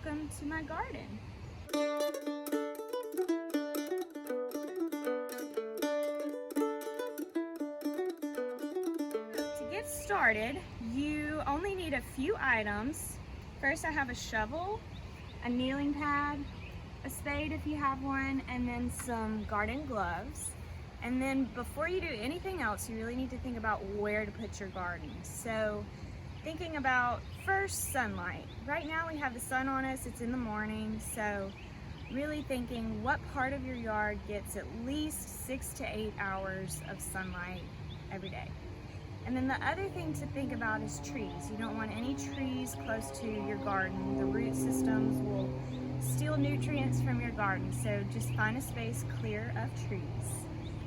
welcome to my garden. To get started, you only need a few items. First, I have a shovel, a kneeling pad, a spade if you have one, and then some garden gloves. And then before you do anything else, you really need to think about where to put your garden. So thinking about first sunlight. Right now we have the sun on us, it's in the morning, so really thinking what part of your yard gets at least 6 to 8 hours of sunlight every day. And then the other thing to think about is trees. You don't want any trees close to your garden. The root systems will steal nutrients from your garden, so just find a space clear of trees.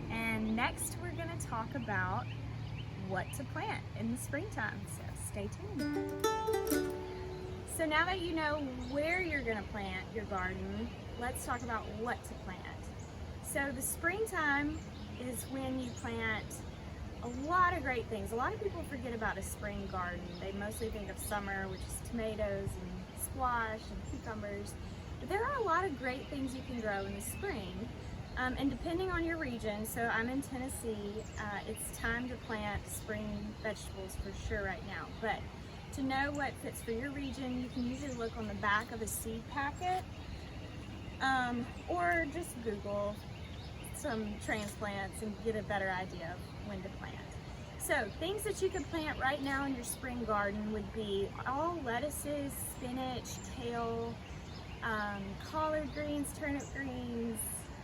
And next we're going to talk about what to plant in the springtime, so stay tuned. So now that you know where you're going to plant your garden, let's talk about what to plant. So the springtime is when you plant a lot of great things. A lot of people forget about a spring garden. They mostly think of summer, which is tomatoes and squash and cucumbers. But there are a lot of great things you can grow in the spring. And depending on your region, so I'm in Tennessee, it's time to plant spring vegetables for sure right now. But to know what fits for your region, you can usually look on the back of a seed packet, or just Google some transplants and get a better idea of when to plant. So things that you could plant right now in your spring garden would be all lettuces, spinach, kale, collard greens, turnip greens,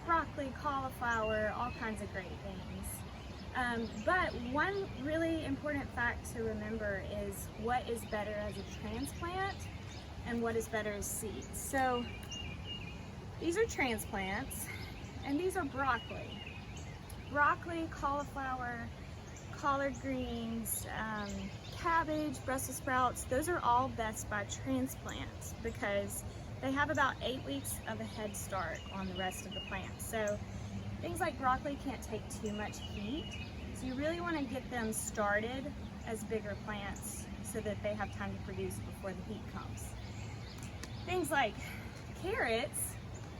broccoli, cauliflower, all kinds of great things. But one really important fact to remember is what is better as a transplant and what is better as seeds. So these are transplants and these are broccoli. Broccoli, cauliflower, collard greens, cabbage, Brussels sprouts, those are all best by transplants because they have about 8 weeks of a head start on the rest of the plant. So things like broccoli can't take too much heat. So you really want to get them started as bigger plants so that they have time to produce before the heat comes. Things like carrots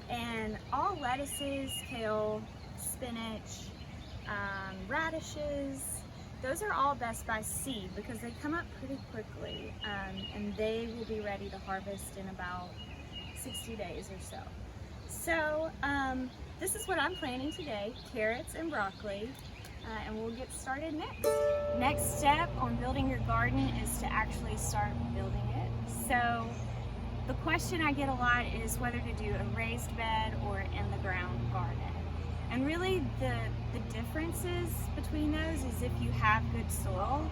and all lettuces, kale, spinach, radishes, those are all best by seed because they come up pretty quickly, and they will be ready to harvest in about 60 days or so. So this is what I'm planting today, carrots and broccoli, and we'll get started next. Next step on building your garden is to actually start building it. So the question I get a lot is whether to do a raised bed or in the ground garden. And really the differences between those is if you have good soil,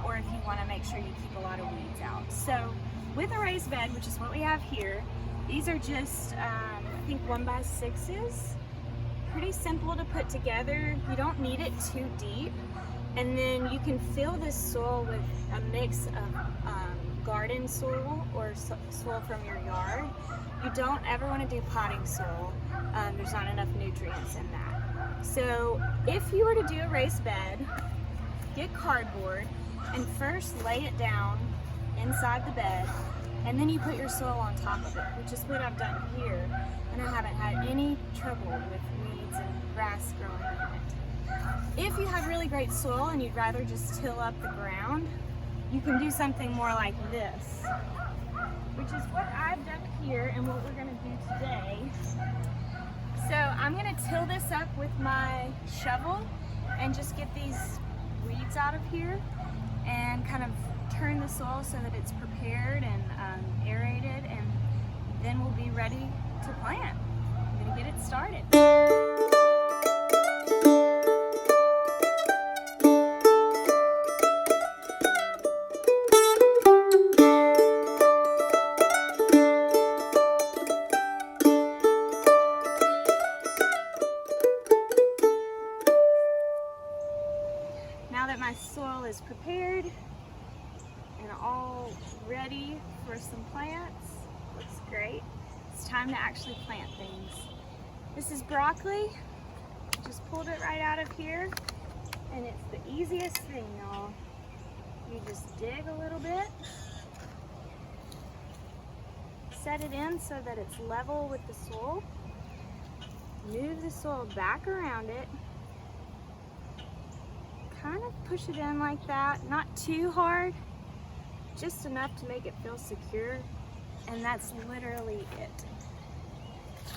or if you want to make sure you keep a lot of weeds out. So with a raised bed, which is what we have here, these are just, I think 1x6s. Pretty simple to put together. You don't need it too deep. And then you can fill this soil with a mix of garden soil or soil from your yard. You don't ever want to do potting soil. There's not enough nutrients in that. So if you were to do a raised bed, get cardboard and first lay it down inside the bed, and then you put your soil on top of it, which is what I've done here, and I haven't had any trouble with weeds and grass growing in it. If you have really great soil and you'd rather just till up the ground, you can do something more like this, which is what I've done here and what we're going to do today. So I'm going to till this up with my shovel and just get these weeds out of here and kind of turn the soil so that it's prepared and aerated, and then we'll be ready to plant. I'm going to get it started. Now that my soil is prepared and all ready for some plants, looks great, it's time to actually plant things. This is broccoli. Just pulled it right out of here, and it's the easiest thing, y'all. You just dig a little bit, set it in so that it's level with the soil. Move the soil back around it. Kind of push it in like that, not too hard, just enough to make it feel secure, and that's literally it.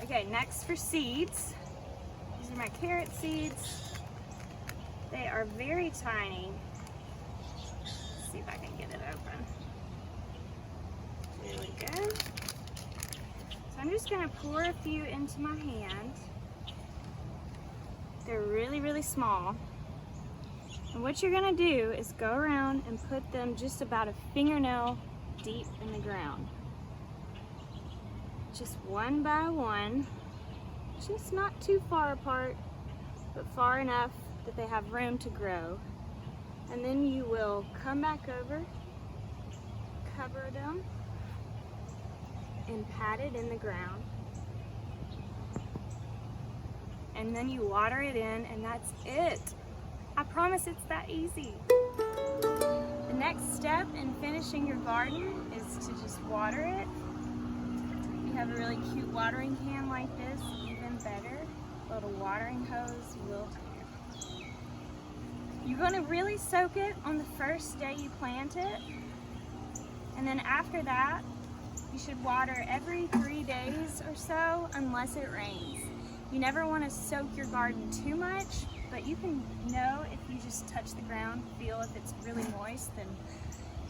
Okay, next for seeds. These are my carrot seeds. They are very tiny. Let's see if I can get it open. There we go. So I'm just gonna pour a few into my hand. They're really, really small. And what you're gonna do is go around and put them just about a fingernail deep in the ground. Just one by one, just not too far apart, but far enough that they have room to grow. And then you will come back over, cover them, and pat it in the ground. And then you water it in, and that's it. I promise it's that easy. The next step in finishing your garden is to just water it. If you have a really cute watering can like this, even better. A little watering hose will do. You're going to really soak it on the first day you plant it. And then after that, you should water every 3 days or so unless it rains. You never want to soak your garden too much, but you can know if you just touch the ground, feel if it's really moist, then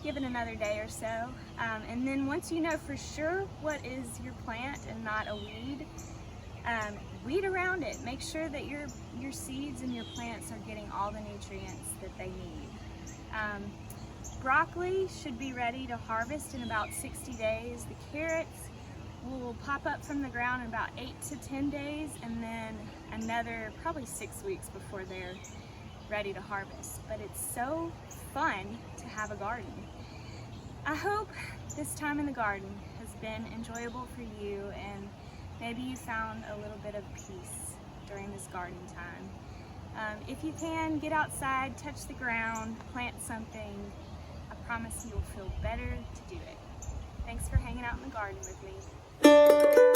give it another day or so. And then once you know for sure what is your plant and not a weed, weed around it. Make sure that your seeds and your plants are getting all the nutrients that they need. Broccoli should be ready to harvest in about 60 days. The carrots will pop up from the ground in about 8 to 10 days, and then another probably 6 weeks before they're ready to harvest. But it's so fun to have a garden. I hope this time in the garden has been enjoyable for you, and maybe you found a little bit of peace during this garden time. If you can, get outside, touch the ground, plant something. I promise you will feel better to do it. Thanks for hanging out in the garden with me.